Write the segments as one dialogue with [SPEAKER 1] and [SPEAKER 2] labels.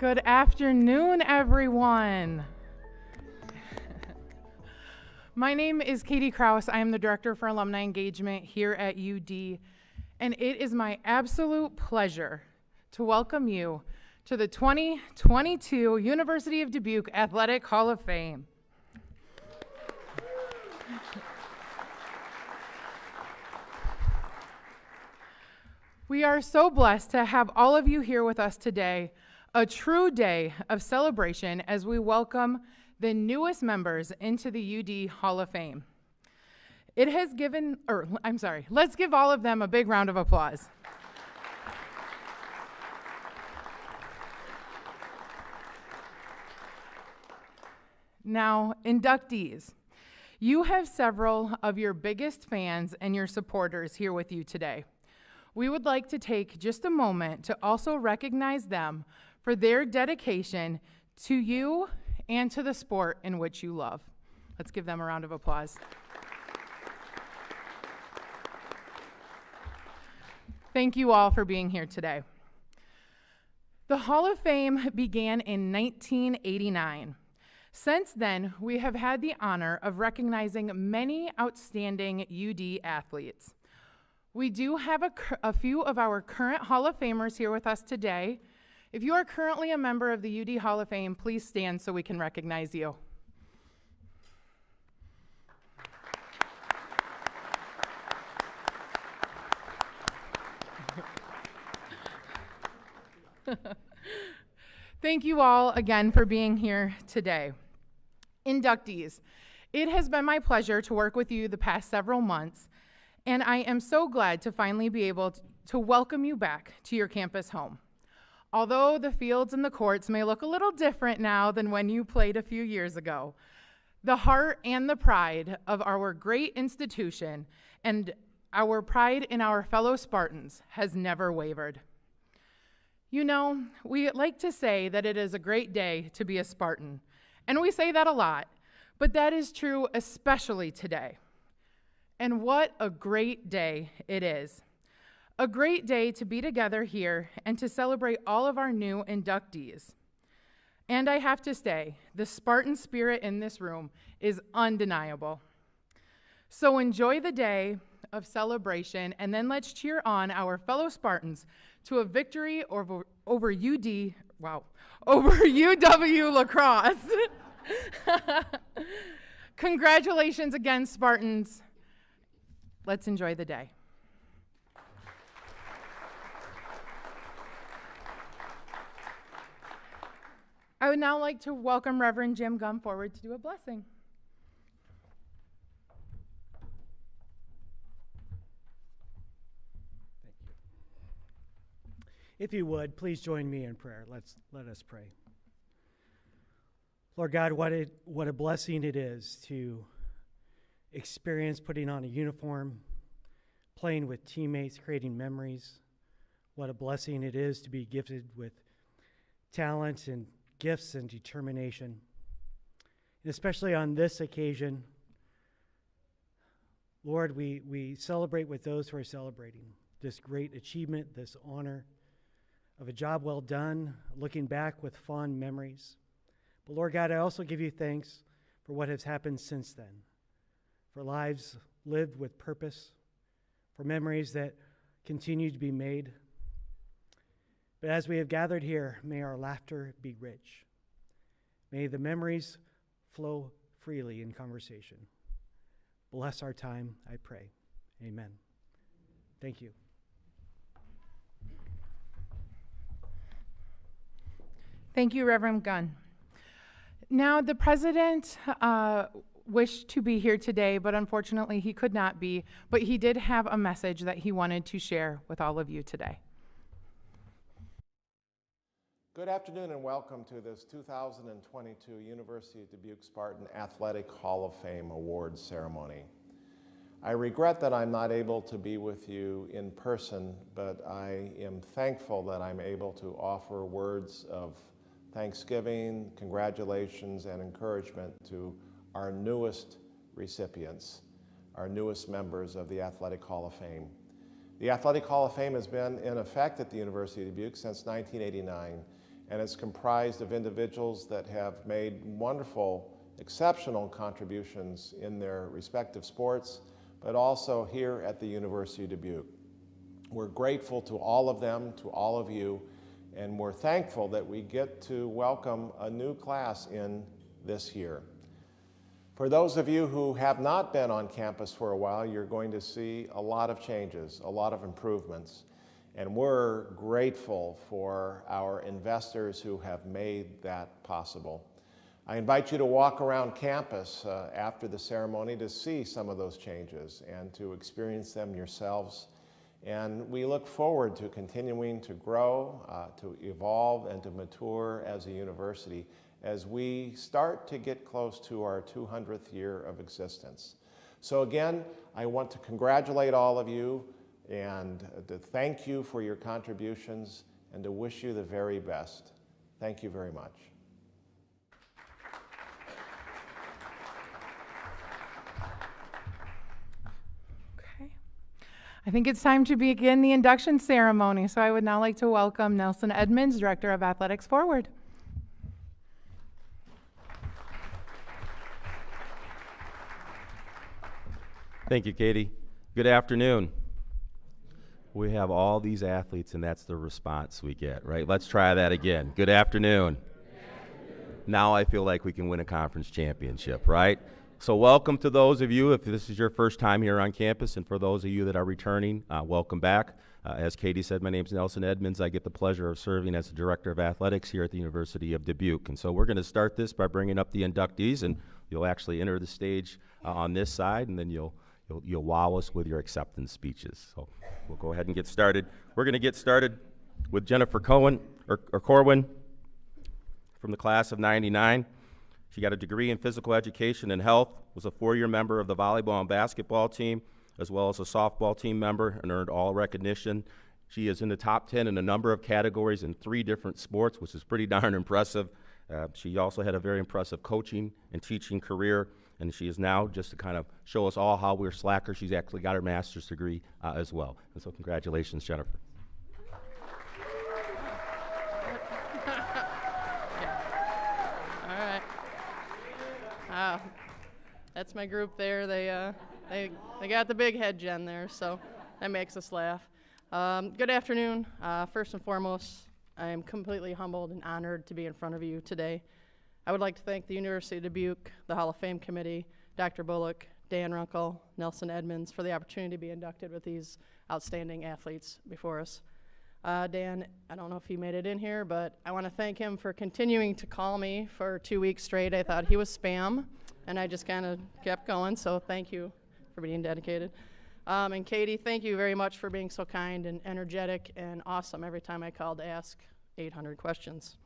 [SPEAKER 1] Good afternoon, everyone. My name is Katie Kraus. I am the Director for Alumni Engagement here at UD, and it is my absolute pleasure to welcome you to the 2022 University of Dubuque Athletic Hall of Fame. We are so blessed to have all of you here with us today, a true day of celebration as we welcome the newest members into the UD Hall of Fame. Let's give all of them a big round of applause. Now, inductees, you have several of your biggest fans and your supporters here with you today. We would like to take just a moment to also recognize them for their dedication to you and to the sport in which you love. Let's give them a round of applause. Thank you all for being here today. The Hall of Fame began in 1989. Since then, we have had the honor of recognizing many outstanding UD athletes. We do have a few of our current Hall of Famers here with us today. If you are currently a member of the UD Hall of Fame, please stand so we can recognize you. Thank you all again for being here today. Inductees, it has been my pleasure to work with you the past several months, and I am so glad to finally be able to welcome you back to your campus home. Although the fields and the courts may look a little different now than when you played a few years ago, the heart and the pride of our great institution and our pride in our fellow Spartans has never wavered. You know, we like to say that it is a great day to be a Spartan, and we say that a lot, but that is true especially today. And what a great day it is. A great day to be together here and to celebrate all of our new inductees. And I have to say, the Spartan spirit in this room is undeniable. So enjoy the day of celebration, and then let's cheer on our fellow Spartans to a victory over UW lacrosse. Congratulations again, Spartans. Let's enjoy the day. I would now like to welcome Reverend Jim Gum forward to do a blessing.
[SPEAKER 2] Thank you. If you would, please join me in prayer. Let us pray. Lord God, what a blessing it is to experience putting on a uniform, playing with teammates, creating memories. What a blessing it is to be gifted with talent and gifts and determination. And especially on this occasion, Lord, we celebrate with those who are celebrating this great achievement, this honor of a job well done, looking back with fond memories. But Lord God, I also give you thanks for what has happened since then, for lives lived with purpose, for memories that continue to be made. But as we have gathered here, may our laughter be rich. May the memories flow freely in conversation. Bless our time, I pray. Amen. Thank you.
[SPEAKER 1] Thank you, Reverend Gunn. Now, the president wished to be here today, but unfortunately he could not be, but he did have a message that he wanted to share with all of you today.
[SPEAKER 3] Good afternoon and welcome to this 2022 University of Dubuque Spartan Athletic Hall of Fame Awards ceremony. I regret that I'm not able to be with you in person, but I am thankful that I'm able to offer words of thanksgiving, congratulations, and encouragement to our newest recipients, our newest members of the Athletic Hall of Fame. The Athletic Hall of Fame has been in effect at the University of Dubuque since 1989, and it's comprised of individuals that have made wonderful, exceptional contributions in their respective sports, but also here at the University of Dubuque. We're grateful to all of them, to all of you, and we're thankful that we get to welcome a new class in this year. For those of you who have not been on campus for a while, you're going to see a lot of changes, a lot of improvements, and we're grateful for our investors who have made that possible. I invite you to walk around campus after the ceremony to see some of those changes and to experience them yourselves. And we look forward to continuing to grow, to evolve, and to mature as a university as we start to get close to our 200th year of existence. So again, I want to congratulate all of you and to thank you for your contributions and to wish you the very best. Thank you very much.
[SPEAKER 1] Okay. I think it's time to begin the induction ceremony, so I would now like to welcome Nelson Edmonds, Director of Athletics, forward.
[SPEAKER 4] Thank you, Katie. Good afternoon. We have all these athletes, and that's the response we get, right? Let's try that again. Good afternoon. Now I feel like we can win a conference championship, right? So welcome to those of you, if this is your first time here on campus, and for those of you that are returning, welcome back. As Katie said, my name is Nelson Edmonds. I get the pleasure of serving as the Director of Athletics here at the University of Dubuque. And so we're going to start this by bringing up the inductees, and you'll actually enter the stage on this side, and then you'll wow us with your acceptance speeches. So we'll go ahead and get started. We're going to get started with Jennifer Cohen, or Corwin, from the class of '99. She got a degree in physical education and health, was a 4-year member of the volleyball and basketball team, as well as a softball team member, and earned all recognition. She is in the top 10 in a number of categories in 3 different sports, which is pretty darn impressive. She also had a very impressive coaching and teaching career, and she is now, just to kind of show us all how we're slackers, she's actually got her master's degree as well. And so congratulations, Jennifer.
[SPEAKER 5] All right. That's my group there. They got the big head, Jen, there, so that makes us laugh. Good afternoon. First and foremost, I am completely humbled and honored to be in front of you today. I would like to thank the University of Dubuque, the Hall of Fame Committee, Dr. Bullock, Dan Runkle, Nelson Edmonds for the opportunity to be inducted with these outstanding athletes before us. Dan, I don't know if he made it in here, but I want to thank him for continuing to call me for 2 weeks straight. I thought he was spam, and I just kind of kept going, so thank you for being dedicated. And Katie, thank you very much for being so kind and energetic and awesome every time I called to ask 800 questions.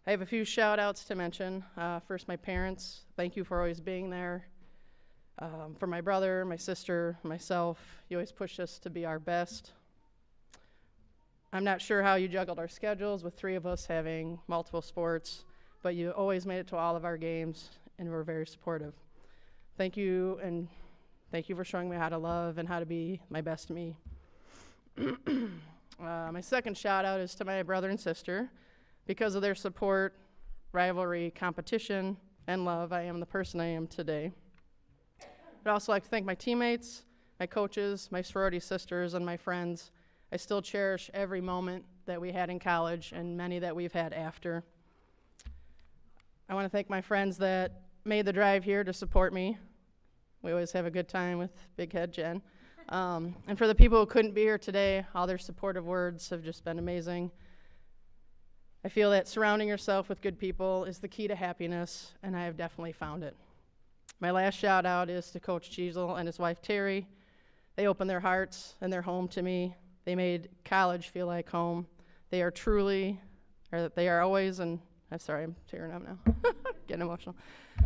[SPEAKER 5] I have a few shout-outs to mention. First, my parents. Thank you for always being there. For my brother, my sister, myself, you always pushed us to be our best. I'm not sure how you juggled our schedules with 3 of us having multiple sports, but you always made it to all of our games and were very supportive. Thank you, and thank you for showing me how to love and how to be my best me. My second shout-out is to my brother and sister. Because of their support, rivalry, competition, and love, I am the person I am today. I'd also like to thank my teammates, my coaches, my sorority sisters, and my friends. I still cherish every moment that we had in college and many that we've had after. I want to thank my friends that made the drive here to support me. We always have a good time with Big Head Jen. And for the people who couldn't be here today, all their supportive words have just been amazing. I feel that surrounding yourself with good people is the key to happiness, and I have definitely found it. My last shout out is to Coach Cheezel and his wife Terry. They opened their hearts and their home to me. They made college feel like home. They are always, and I'm sorry, I'm tearing up now, getting emotional.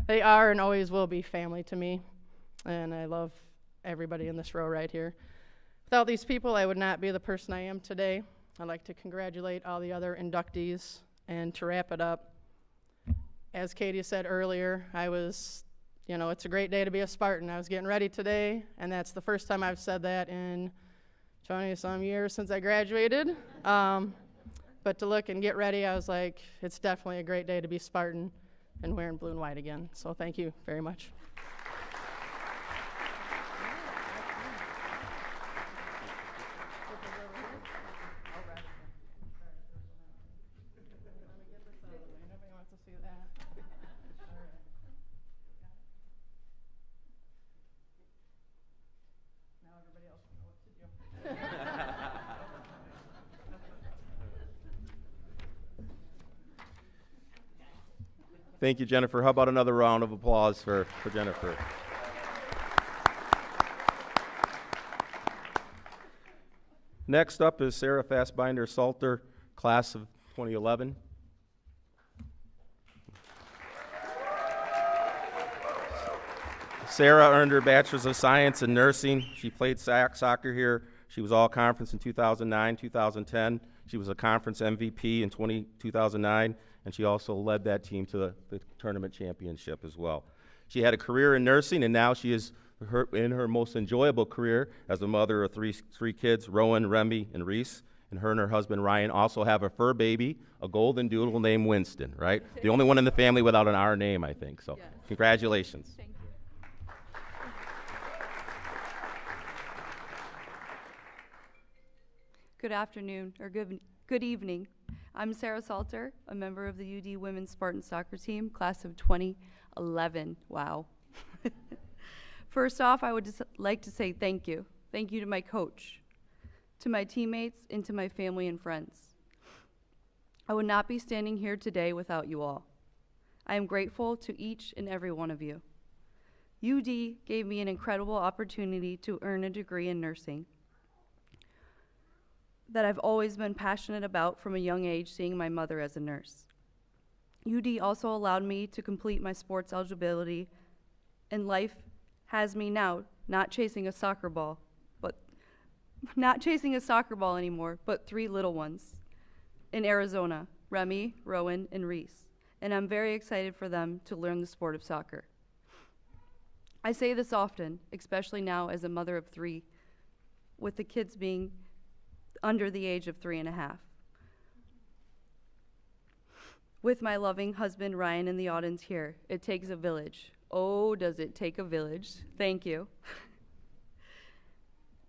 [SPEAKER 5] They are and always will be family to me, and I love everybody in this row right here. Without these people, I would not be the person I am today. I'd like to congratulate all the other inductees, and to wrap it up, as Katie said earlier, it's a great day to be a Spartan. I was getting ready today, and that's the first time I've said that in 20-some years since I graduated. But to look and get ready, I was like, it's definitely a great day to be Spartan and wearing blue and white again. So thank you very much.
[SPEAKER 4] Thank you, Jennifer. How about another round of applause for Jennifer? Next up is Sara Fassbinder Salter, class of 2011. Sara earned her Bachelor's of Science in Nursing. She played soccer here. She was all-conference in 2009, 2010. She was a conference MVP in 2009, and she also led that team to the tournament championship as well. She had a career in nursing, and now she is in her most enjoyable career as a mother of three kids, Rowan, Remy, and Reese. And her and her husband, Ryan, also have a fur baby, a golden doodle named Winston, right? The only one in the family without an R name, I think. So yes. Congratulations.
[SPEAKER 6] Thank you. Good afternoon, or good evening. I'm Sara Salter, a member of the UD Women's Spartan Soccer Team, class of 2011. Wow. First off, I would just like to say thank you. Thank you to my coach, to my teammates, and to my family and friends. I would not be standing here today without you all. I am grateful to each and every one of you. UD gave me an incredible opportunity to earn a degree in nursing that I've always been passionate about from a young age, seeing my mother as a nurse. UD also allowed me to complete my sports eligibility, and life has me now not chasing a soccer ball anymore, but 3 little ones in Arizona, Remy, Rowan, and Reese. And I'm very excited for them to learn the sport of soccer. I say this often, especially now as a mother of 3, with the kids being under the age of 3.5. With my loving husband, Ryan, in the audience here, it takes a village. Oh, does it take a village? Thank you.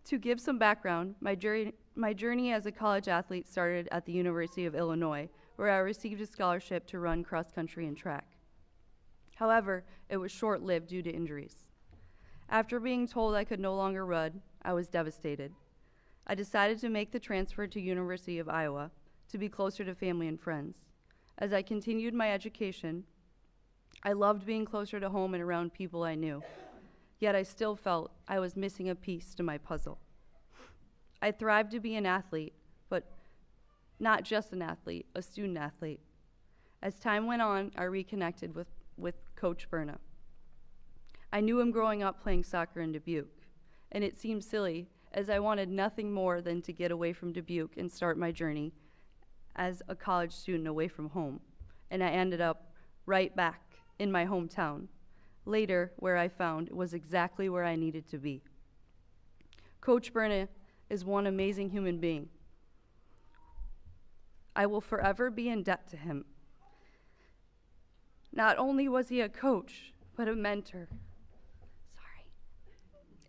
[SPEAKER 6] To give some background, my journey as a college athlete started at the University of Illinois, where I received a scholarship to run cross country and track. However, it was short-lived due to injuries. After being told I could no longer run, I was devastated. I decided to make the transfer to University of Iowa to be closer to family and friends. As I continued my education, I loved being closer to home and around people I knew, yet I still felt I was missing a piece to my puzzle. I thrived to be an athlete, but not just an athlete, a student athlete. As time went on, I reconnected with Coach Berna. I knew him growing up playing soccer in Dubuque, and it seemed silly as I wanted nothing more than to get away from Dubuque and start my journey as a college student away from home. And I ended up right back in my hometown, later where I found it was exactly where I needed to be. Coach Berna is one amazing human being. I will forever be in debt to him. Not only was he a coach, but a mentor,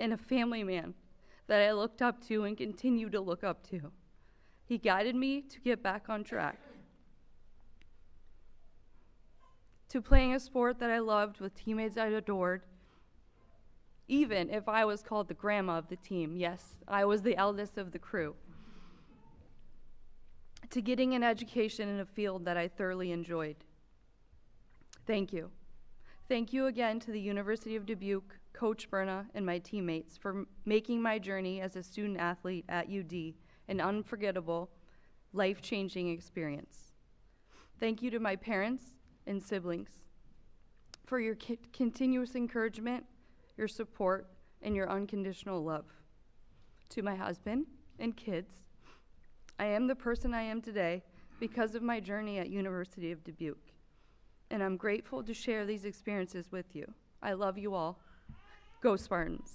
[SPEAKER 6] and a family man that I looked up to and continue to look up to. He guided me to get back on track, to playing a sport that I loved with teammates I adored, even if I was called the grandma of the team. Yes, I was the eldest of the crew. To getting an education in a field that I thoroughly enjoyed. Thank you. Thank you again to the University of Dubuque, Coach Berna, and my teammates for making my journey as a student athlete at UD an unforgettable, life-changing experience. Thank you to my parents and siblings for your continuous encouragement, your support, and your unconditional love. To my husband and kids, I am the person I am today because of my journey at University of Dubuque, and I'm grateful to share these experiences with you. I love you all. Go Spartans.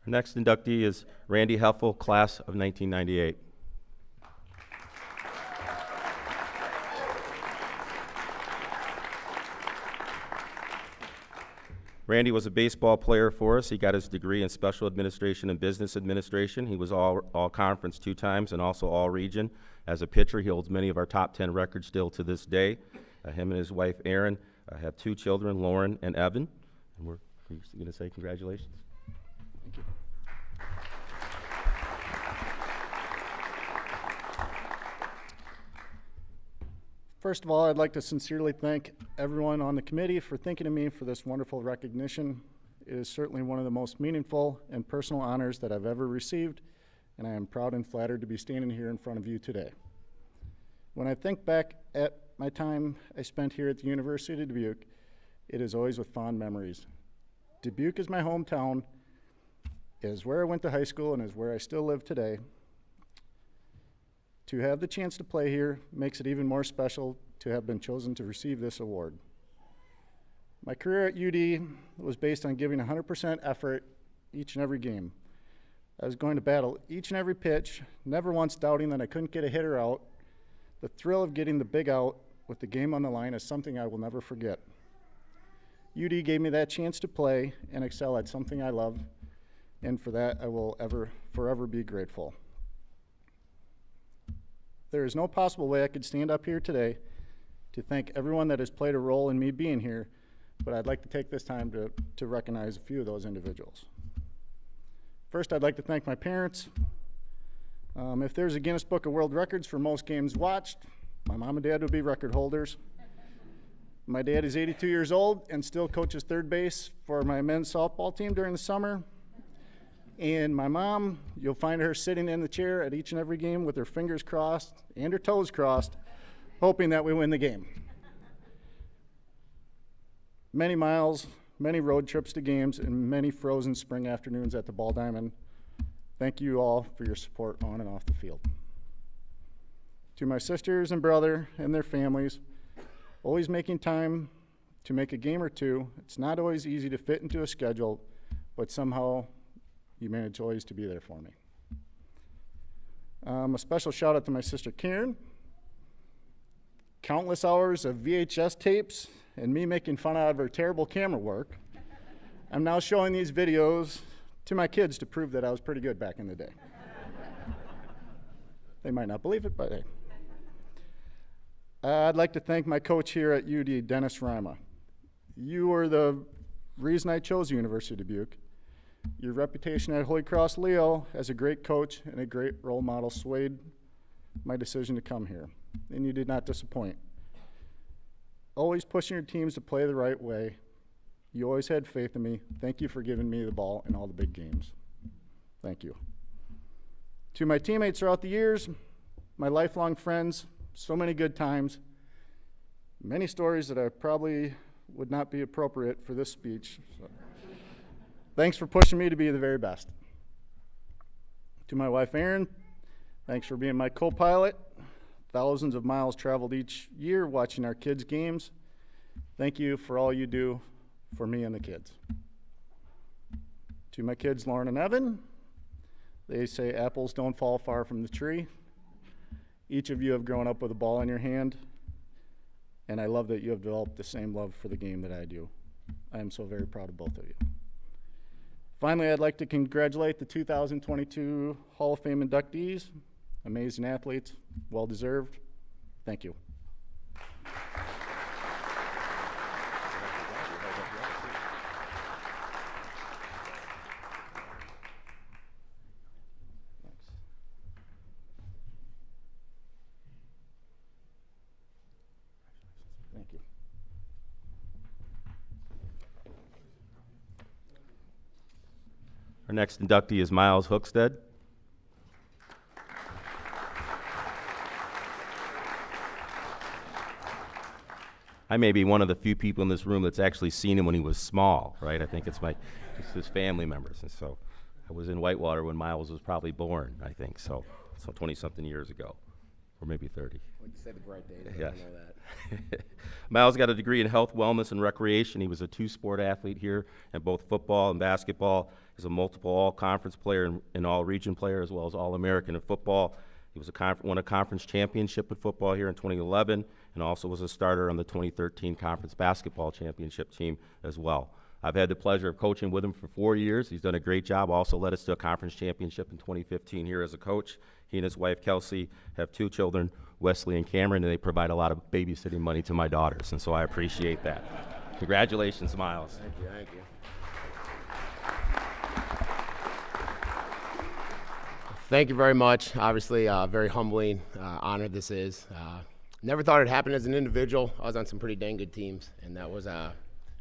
[SPEAKER 4] Our next inductee is Randy Hefel, class of 1998. Randy was a baseball player for us. He got his degree in special administration and business administration. He was all conference 2 times and also all region. As a pitcher, he holds many of our top 10 records still to this day. Him and his wife, Erin, have 2 children, Lauren and Evan. And we're going to say congratulations.
[SPEAKER 7] Thank you. First of all, I'd like to sincerely thank everyone on the committee for thinking of me for this wonderful recognition. It is certainly one of the most meaningful and personal honors that I've ever received, and I am proud and flattered to be standing here in front of you today. When I think back at my time I spent here at the University of Dubuque, it is always with fond memories. Dubuque is my hometown, it is where I went to high school, and is where I still live today. To have the chance to play here makes it even more special to have been chosen to receive this award. My career at UD was based on giving 100% effort each and every game. I was going to battle each and every pitch, never once doubting that I couldn't get a hitter out. The thrill of getting the big out with the game on the line is something I will never forget. UD gave me that chance to play and excel at something I love, and for that I will forever be grateful. There is no possible way I could stand up here today to thank everyone that has played a role in me being here, but I'd like to take this time to recognize a few of those individuals. First, I'd like to thank my parents. If there's a Guinness Book of World Records for most games watched, my mom and dad would be record holders. My dad is 82 years old and still coaches third base for my men's softball team during the summer. And my mom, you'll find her sitting in the chair at each and every game with her fingers crossed and her toes crossed, hoping that we win the game. Many miles, many road trips to games, and many frozen spring afternoons at the Ball Diamond. Thank you all for your support on and off the field. To my sisters and brother and their families, always making time to make a game or two. It's not always easy to fit into a schedule, but somehow you manage always to be there for me. A special shout out to my sister Karen. Countless hours of VHS tapes and me making fun out of her terrible camera work. I'm now showing these videos to my kids to prove that I was pretty good back in the day. They might not believe it, but hey. I'd like to thank my coach here at UD, Dennis Rima. You were the reason I chose the University of Dubuque. Your reputation at Holy Cross Leo as a great coach and a great role model swayed my decision to come here, and you did not disappoint. Always pushing your teams to play the right way. You always had faith in me. Thank you for giving me the ball in all the big games. Thank you. To my teammates throughout the years, my lifelong friends, so many good times, many stories that I probably would not be appropriate for this speech. So. Thanks for pushing me to be the very best. To my wife, Erin, thanks for being my co-pilot. Thousands of miles traveled each year watching our kids' games. Thank you for all you do for me and the kids. To my kids, Lauren and Evan, they say apples don't fall far from the tree. Each of you have grown up with a ball in your hand, and I love that you have developed the same love for the game that I do. I am so very proud of both of you. Finally, I'd like to congratulate the 2022 Hall of Fame inductees. Amazing athletes, well-deserved. Thank you. Thank you.
[SPEAKER 4] Our next inductee is Myles Hookstead. I may be one of the few people in this room that's actually seen him when he was small, right? I think it's just his family members. And so I was in Whitewater when Myles was probably born, I think, so 20-something years ago, or maybe 30.
[SPEAKER 8] Like you say the bright days,
[SPEAKER 4] Yes.
[SPEAKER 8] I know that.
[SPEAKER 4] Myles got a degree in health, wellness, and recreation. He was a 2-sport athlete here in both football and basketball. He's a multiple all-conference player and all-region player, as well as All-American in football. He was won a conference championship in football here in 2011, and also was a starter on the 2013 conference basketball championship team as well. I've had the pleasure of coaching with him for 4 years. He's done a great job. Also led us to a conference championship in 2015 here as a coach. He and his wife, Kelsey, have 2 children, Wesley and Cameron, and they provide a lot of babysitting money to my daughters, and so I appreciate that. Congratulations, Myles.
[SPEAKER 8] Thank you, thank you. Thank you very much. Obviously, very humbling honor this is. Never thought it'd happen as an individual. I was on some pretty dang good teams, and that was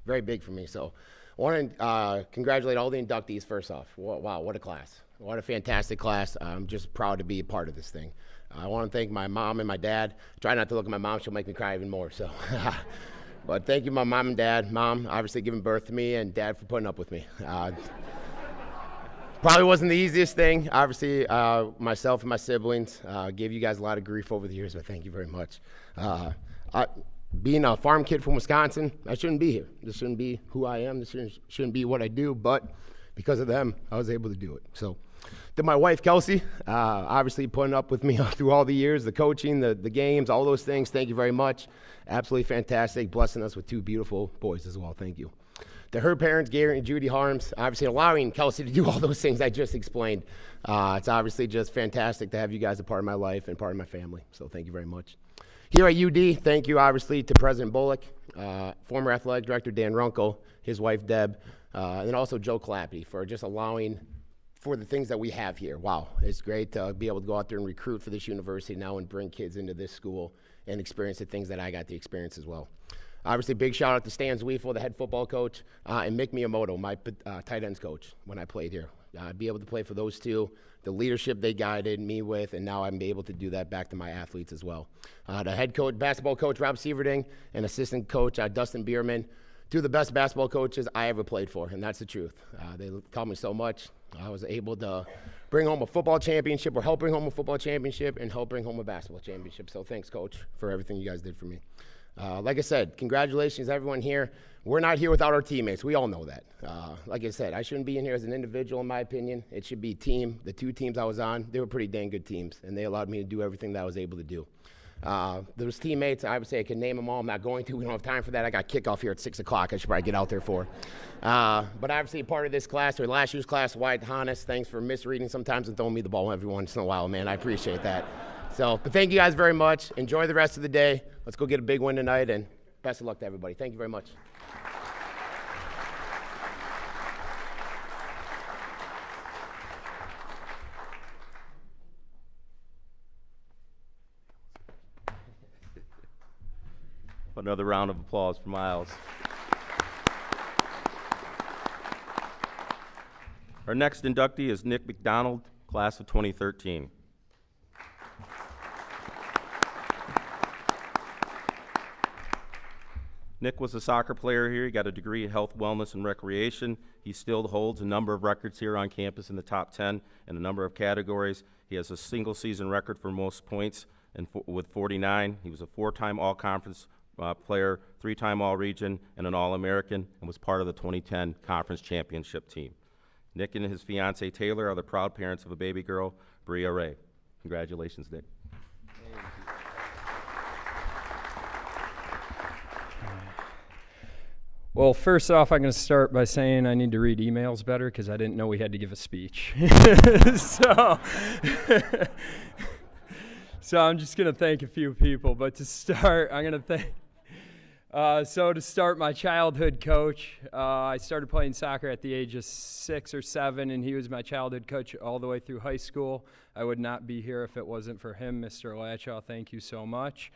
[SPEAKER 8] very big for me. So I want to congratulate all the inductees first off. Wow, what a class. What a fantastic class. I'm just proud to be a part of this thing. I want to thank my mom and my dad. Try not to look at my mom. She'll make me cry even more. So, but thank you, my mom and dad. Mom, obviously giving birth to me, and dad for putting up with me. Probably wasn't the easiest thing. Obviously, myself and my siblings gave you guys a lot of grief over the years, but thank you very much. Being a farm kid from Wisconsin, I shouldn't be here. This shouldn't be who I am. This shouldn't be what I do, but because of them, I was able to do it. So to my wife, Kelsey, obviously putting up with me through all the years, the coaching, the games, all those things. Thank you very much. Absolutely fantastic. Blessing us with 2 beautiful boys as well. Thank you. To her parents, Gary and Judy Harms, obviously allowing Kelsey to do all those things I just explained. It's obviously just fantastic to have you guys a part of my life and part of my family. So thank you very much. Here at UD, thank you obviously to President Bullock, former athletic director Dan Runkle, his wife Deb, and then also Joe Clappy for just allowing for the things that we have here. Wow, it's great to be able to go out there and recruit for this university now and bring kids into this school and experience the things that I got to experience as well. Obviously, big shout out to Stan Zwiefel, the head football coach, and Mick Miyamoto, my tight ends coach when I played here. Be able to play for those 2, the leadership they guided me with, and now I'm able to do that back to my athletes as well. The head coach, basketball coach, Rob Sieverding, and assistant coach, Dustin Bierman, 2 of the best basketball coaches I ever played for, and that's the truth. They taught me so much. I was able to bring home a football championship, or help bring home a football championship, and help bring home a basketball championship. So thanks, Coach, for everything you guys did for me. Like I said, congratulations, everyone here. We're not here without our teammates. We all know that. Like I said, I shouldn't be in here as an individual, in my opinion. It should be team. The 2 teams I was on, they were pretty dang good teams, and they allowed me to do everything that I was able to do. Those teammates, I would say I can name them all. I'm not going to. We don't have time for that. I got kickoff here at 6 o'clock. I should probably get out there for. But obviously part of this class, or last year's class, Wyatt Hanus, thanks for misreading sometimes and throwing me the ball every once in a while, man. I appreciate that. So, but thank you guys very much. Enjoy the rest of the day. Let's go get a big win tonight, and best of luck to everybody. Thank you very much.
[SPEAKER 4] Another round of applause for Myles. Our next inductee is Nick McDonald, class of 2013. Nick was a soccer player here. He got a degree in health, wellness, and recreation. He still holds a number of records here on campus in the top 10 in a number of categories. He has a single season record for most points with 49. He was a 4-time all-conference player, 3-time all-region, and an all-American, and was part of the 2010 conference championship team. Nick and his fiancee Taylor are the proud parents of a baby girl, Bria Ray. Congratulations, Nick.
[SPEAKER 9] Well, first off, I'm going to start by saying I need to read emails better because I didn't know we had to give a speech. So I'm just going to thank a few people. But to start, I'm going to thank to start, my childhood coach. I started playing soccer at the age of 6 or 7, and he was my childhood coach all the way through high school. I would not be here if it wasn't for him, Mr. Latchaw. Thank you so much.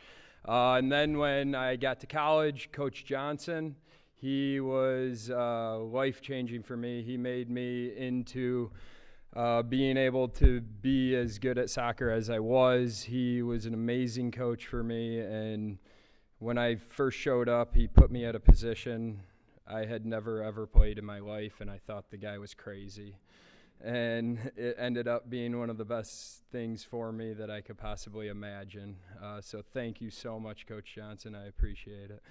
[SPEAKER 9] And then when I got to college, Coach Johnson, he was life-changing for me. He made me into being able to be as good at soccer as I was. He was an amazing coach for me, and when I first showed up, he put me at a position I had never, ever played in my life, and I thought the guy was crazy. And it ended up being one of the best things for me that I could possibly imagine. So thank you so much, Coach Johnson. I appreciate it.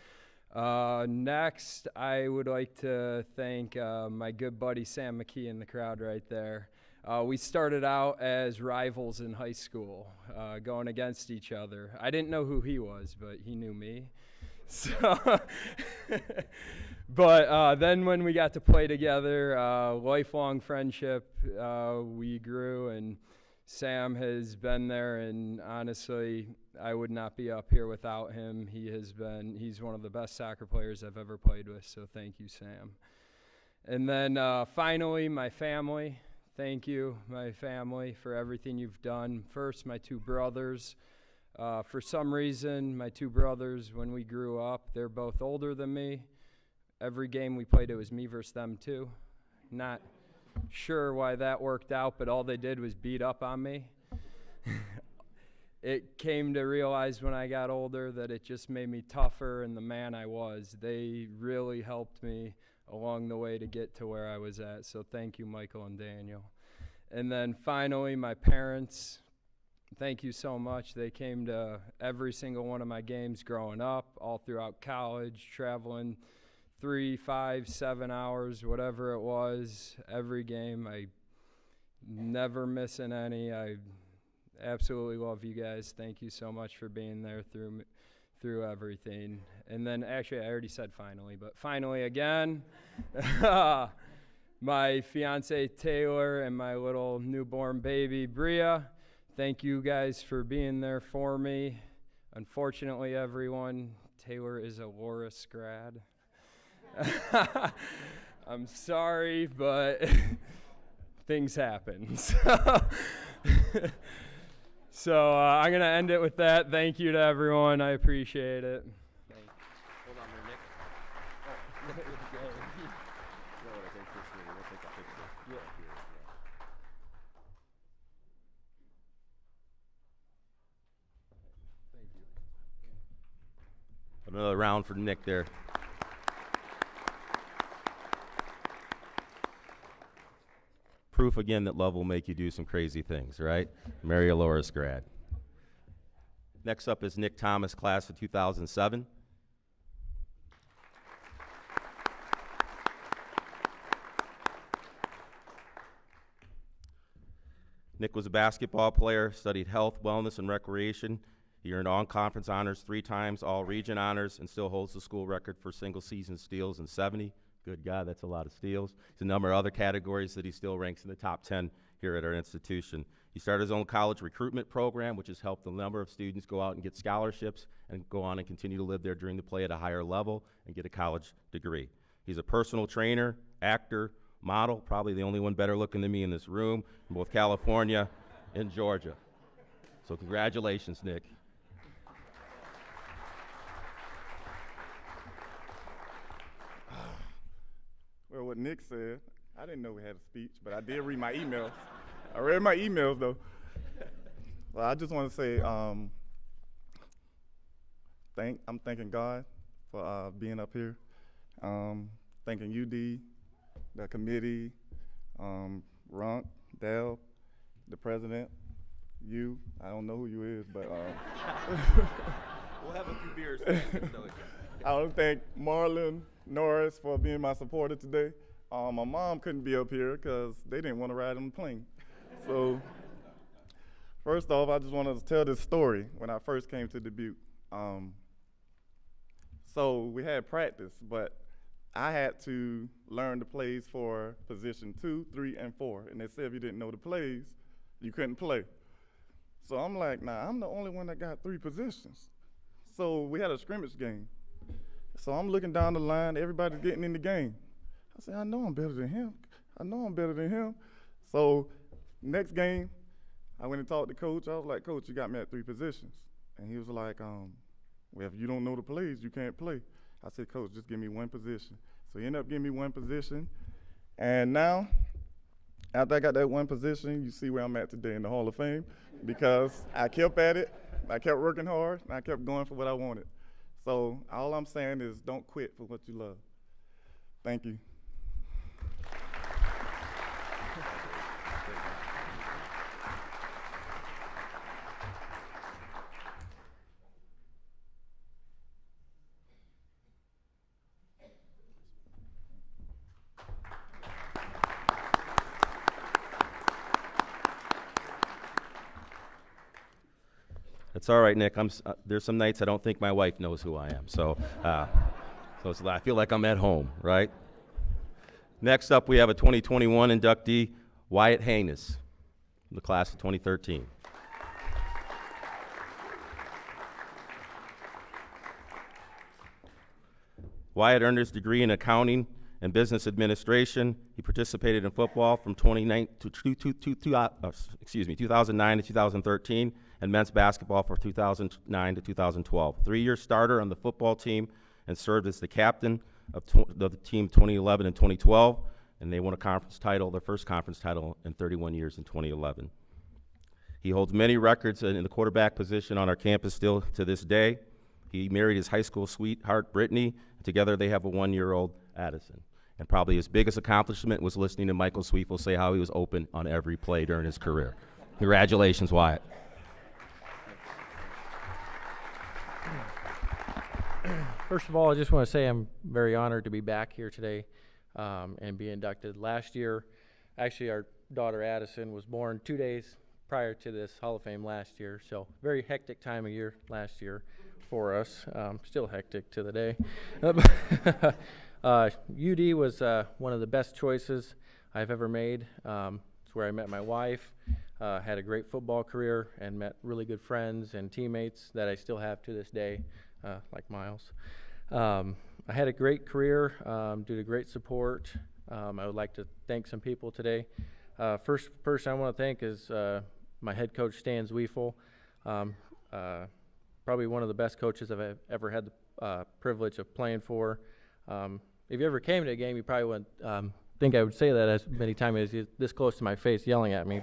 [SPEAKER 9] Next, I would like to thank my good buddy Sam McKee in the crowd right there. We started out as rivals in high school, going against each other. I didn't know who he was, but he knew me. So, but then when we got to play together, lifelong friendship, we grew, and Sam has been there, and honestly, I would not be up here without him. He's one of the best soccer players I've ever played with, so thank you, Sam. And then finally, my family. Thank you, my family, for everything you've done. First, my two brothers. For some reason, my two brothers, when we grew up, they're both older than me. Every game we played, it was me versus them too. Not sure why that worked out, but all they did was beat up on me. It came to realize when I got older that it just made me tougher and the man I was. They really helped me along the way to get to where I was at. So thank you, Michael and Daniel. And then finally, my parents, thank you so much. They came to every single one of my games growing up, all throughout college, traveling 3, 5, 7 hours, whatever it was, every game. I never missing any. I absolutely love you guys. Thank you so much for being there through everything. And then actually, I already said finally, but finally again, my fiance Taylor and my little newborn baby Bria, thank you guys for being there for me. Unfortunately, everyone, Taylor is a Loris grad. I'm sorry, but things happen. So I'm going to end it with that. Thank you to everyone. I appreciate it.
[SPEAKER 4] Hold on there, Nick. Another round for Nick there. Proof again that love will make you do some crazy things, right? Marry a Loris grad. Next up is Nick Thomas, class of 2007. Nick was a basketball player, studied health, wellness, and recreation. He earned all-conference honors 3 times, all-region honors, and still holds the school record for single-season steals in 70. Good God, that's a lot of steals. There's a number of other categories that he still ranks in the top 10 here at our institution. He started his own college recruitment program, which has helped a number of students go out and get scholarships and go on and continue to live their dream to play at a higher level and get a college degree. He's a personal trainer, actor, model, probably the only one better looking than me in this room, in both California and Georgia. So congratulations, Nick.
[SPEAKER 10] Well, what Nick said, I didn't know we had a speech, but I did read my emails. I read my emails, though. Well, I just want to say I'm thanking God for being up here. Thanking UD, the committee, Runk, Dell, the president, you. I don't know who you is, but
[SPEAKER 4] We'll have a few beers.
[SPEAKER 10] I want to thank Marlon Norris for being my supporter today. My mom couldn't be up here because they didn't want to ride on the plane. So first off, I just wanted to tell this story when I first came to Dubuque. So we had practice, but I had to learn the plays for position 2, 3, and 4. And they said if you didn't know the plays, you couldn't play. So I'm like, nah, I'm the only one that got 3 positions. So we had a scrimmage game. So I'm looking down the line, everybody's getting in the game. I said, I know I'm better than him. I know I'm better than him. So next game, I went and talked to Coach. I was like, Coach, you got me at 3 positions. And he was like, well, if you don't know the plays, you can't play. I said, Coach, just give me 1 position. So he ended up giving me 1 position. And now, after I got that 1 position, you see where I'm at today in the Hall of Fame because I kept at it, I kept working hard, and I kept going for what I wanted. So all I'm saying is don't quit for what you love. Thank you.
[SPEAKER 4] It's all right, Nick. There's some nights I don't think my wife knows who I am. So I feel like I'm at home, right? Next up, we have a 2021 inductee, Wyatt Hanus, from the class of 2013. Wyatt earned his degree in accounting and business administration. He participated in football from 2009 to 2013 and men's basketball from 2009 to 2012. 3-year starter on the football team and served as the captain of the team 2011 and 2012, and they won a conference title, their first conference title in 31 years in 2011. He holds many records in the quarterback position on our campus still to this day. He married his high school sweetheart, Brittany. Together they have a 1-year-old, Addison. And probably his biggest accomplishment was listening to Michael Sweefel say how he was open on every play during his career. Congratulations, Wyatt.
[SPEAKER 11] First of all, I just want to say I'm very honored to be back here today and be inducted. Last year, actually our daughter Addison was born 2 days prior to this Hall of Fame last year, so very hectic time of year last year for us. Still hectic to the day. UD was one of the best choices I've ever made. It's where I met my wife, had a great football career, and met really good friends and teammates that I still have to this day, like Myles. I had a great career due to great support. I would like to thank some people today. First person I want to thank is my head coach, Stan Zwiefel. Probably one of the best coaches I've ever had the privilege of playing for. If you ever came to a game, you probably wouldn't think I would say that as many times as he's this close to my face yelling at me.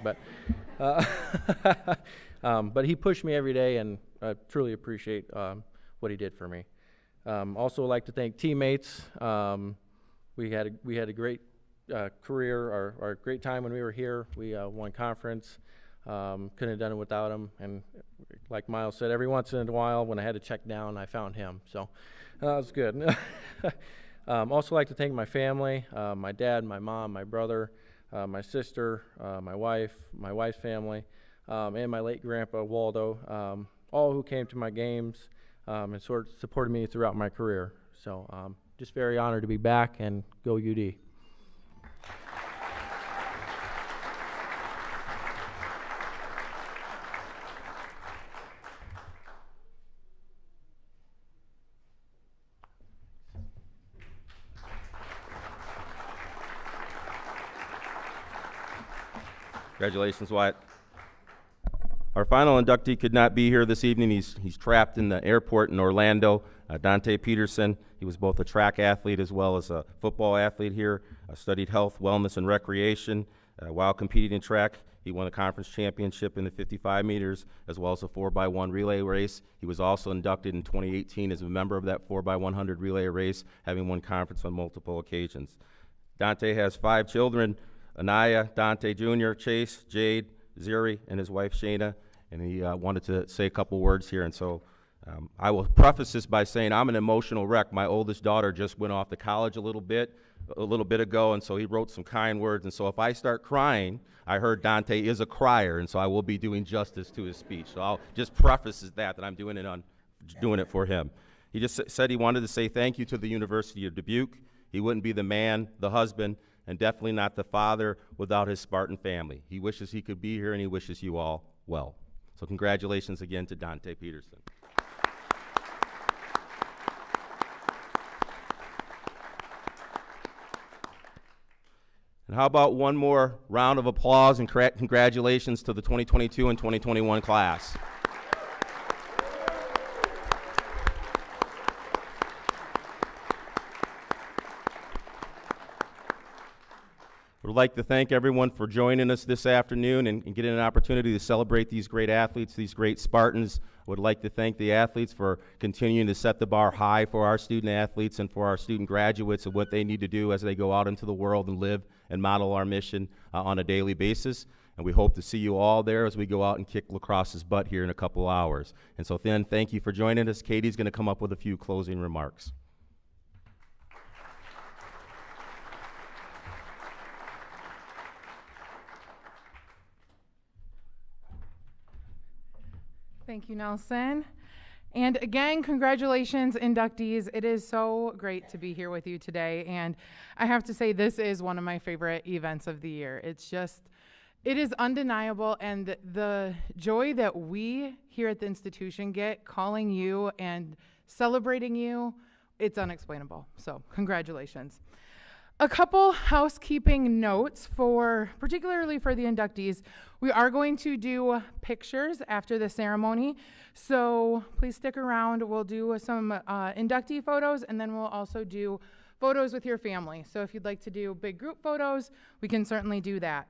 [SPEAKER 11] But he pushed me every day, and I truly appreciate what he did for me. Also like to thank teammates. We had a great career, or great time when we were here. We won conference. Couldn't have done it without him. And like Myles said, every once in a while when I had to check down, I found him. So that was good. Also like to thank my family, my dad, my mom, my brother, my sister, my wife's family, and my late grandpa, Waldo, all who came to my games and sort of supported me throughout my career. So just very honored to be back, and go UD.
[SPEAKER 4] Congratulations, Wyatt. Our final inductee could not be here this evening. He's trapped in the airport in Orlando. Dante Peterson. He was both a track athlete as well as a football athlete here. Studied health, wellness, and recreation. While competing in track, he won a conference championship in the 55 meters as well as a 4x1 relay race. He was also inducted in 2018 as a member of that 4x100 relay race, having won conference on multiple occasions. Dante has 5 children: Anaya, Dante Jr., Chase, Jade, Ziri, and his wife Shayna, and he wanted to say a couple words here. And so I will preface this by saying I'm an emotional wreck. My oldest daughter just went off to college a little bit ago, and so he wrote some kind words. And so if I start crying, I heard Dante is a crier, and so I will be doing justice to his speech. So I'll just preface that I'm doing it for him. He just said he wanted to say thank you to the University of Dubuque. He wouldn't be the man, the husband, and definitely not the father without his Spartan family. He wishes he could be here, and he wishes you all well. So congratulations again to Dante Peterson. And how about one more round of applause and congratulations to the 2022 and 2021 class. We'd like to thank everyone for joining us this afternoon and getting an opportunity to celebrate these great athletes, these great Spartans. I would like to thank the athletes for continuing to set the bar high for our student athletes and for our student graduates of what they need to do as they go out into the world and live and model our mission on a daily basis. And we hope to see you all there as we go out and kick lacrosse's butt here in a couple hours. And so then, thank you for joining us. Katie's going to come up with a few closing remarks.
[SPEAKER 1] Thank you, Nelson. And again, congratulations, inductees. It is so great to be here with you today. And I have to say, this is one of my favorite events of the year. It is undeniable. And the joy that we here at the institution get calling you and celebrating you, it's unexplainable. So congratulations. A couple housekeeping notes particularly for the inductees. We are going to do pictures after the ceremony, so please stick around. We'll do some inductee photos, and then we'll also do photos with your family. So if you'd like to do big group photos, we can certainly do that.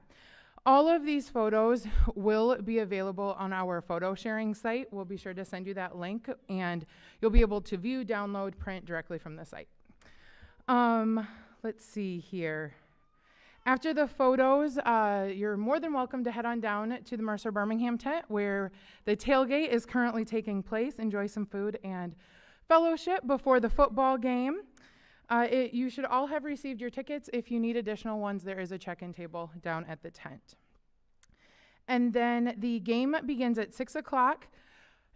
[SPEAKER 1] All of these photos will be available on our photo sharing site. We'll be sure to send you that link, and you'll be able to view, download, print directly from the site. Let's see here. After the photos, you're more than welcome to head on down to the Mercer Birmingham tent where the tailgate is currently taking place. Enjoy some food and fellowship before the football game. You should all have received your tickets. If you need additional ones, there is a check-in table down at the tent. And then the game begins at 6 o'clock.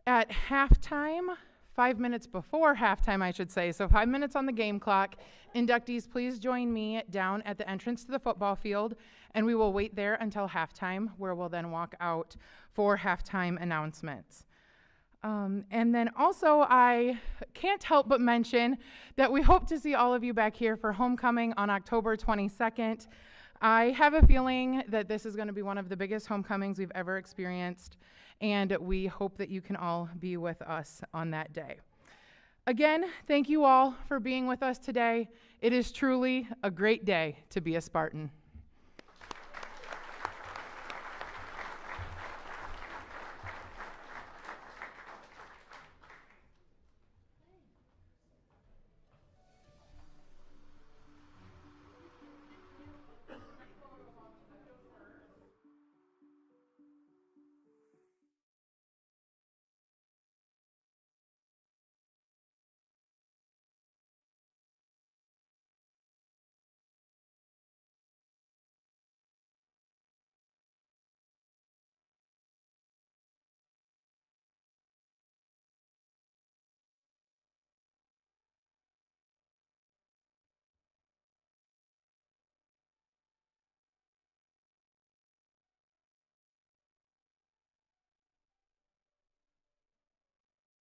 [SPEAKER 1] At halftime, 5 minutes before halftime, I should say, so 5 minutes on the game clock, inductees, please join me down at the entrance to the football field, and we will wait there until halftime, where we'll then walk out for halftime announcements. And then also, I can't help but mention that we hope to see all of you back here for homecoming on October 22nd. I have a feeling that this is going to be one of the biggest homecomings we've ever experienced, and we hope that you can all be with us on that day. Again, thank you all for being with us today. It is truly a great day to be a Spartan.